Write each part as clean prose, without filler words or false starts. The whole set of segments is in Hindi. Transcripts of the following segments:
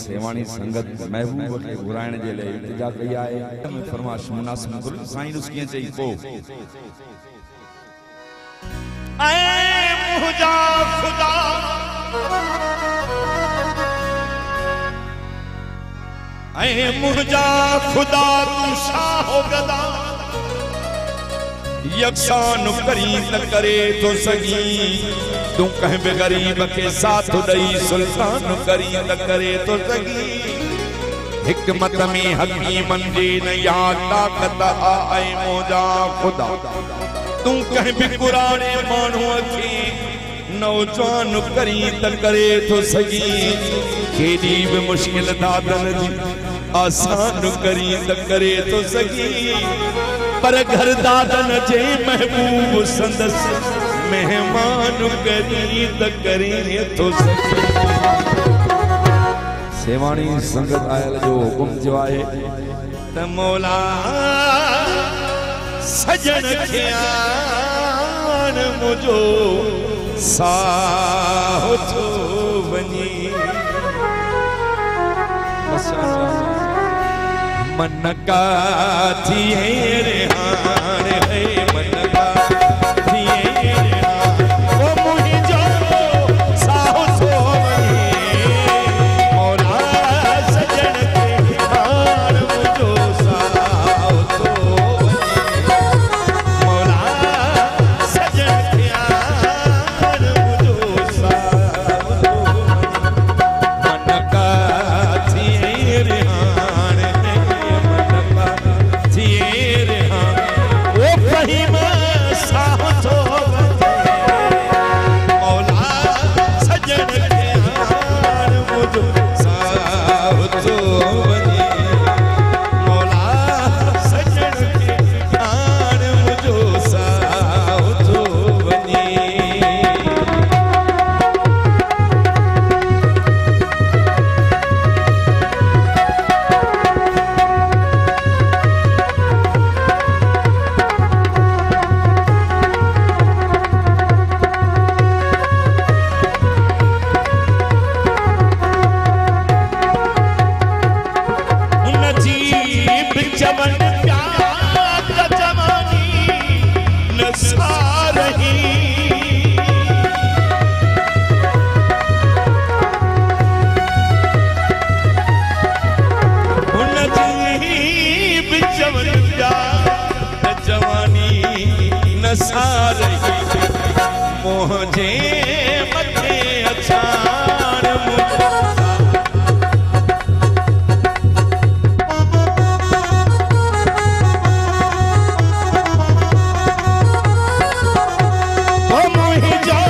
सेवाणी संगत महबूब के घुराइण जे लाइ इल्तिजा कई आहे। फरमाश मुनासिब साईं उसकी चई को ऐ मुझा खुदा ऐ मुझा खुदा तू शाहो गदा यकसान करी न करे तो सगी तू कहीं भी गरीब के साथ दई सुल्तान करी न करे तो सगी हिकमत में हकीमन जी न या ताकत आए मोजा खुदा तू कहीं भी कुराने मानो के नौजवान करी त करे तो सगी केडी भी मुश्किल दादन जी आसान करी त करे तो सगी पर घर दादन जे महबूब संदस मेहमान करी त करे तो सगी। सेवाणी संगत आयल जो हुकुम जो आहे त मौला सजन ख्यान मुझो साहो तो बनी मन का थिए रे हार है मन का थिए रे हार ओ मुझो साहो तो बनी मौला सजन ख्यान मुझो साहो तो मोहजे मथे अचान ओ मुझो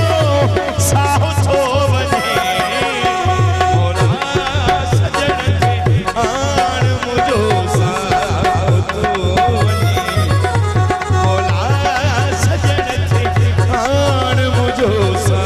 साहो तो बने मौला सजन के आन मुझो साहो तो बने मौला सजन के आन मुझो सा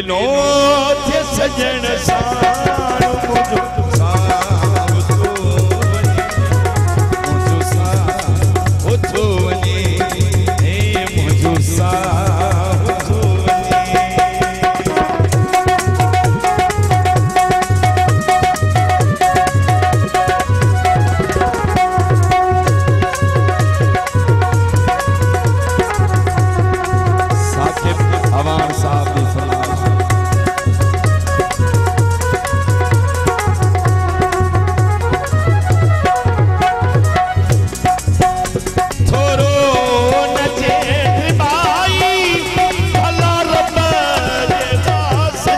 मिलो थे सजन सार मुझो साव तो वने मुझो साव तो वने हे मुझो साव तो अवान साहब की फरमाइश थोरो नचे भाई भला रब जे वास्ते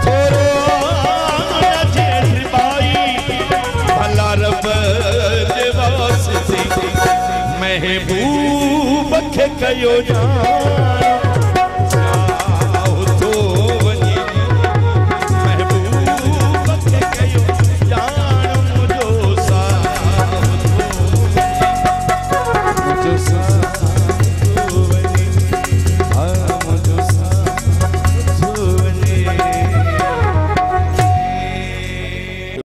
थोरो नचे भाई भला रब जे वास्ते महबूब खे कयो जान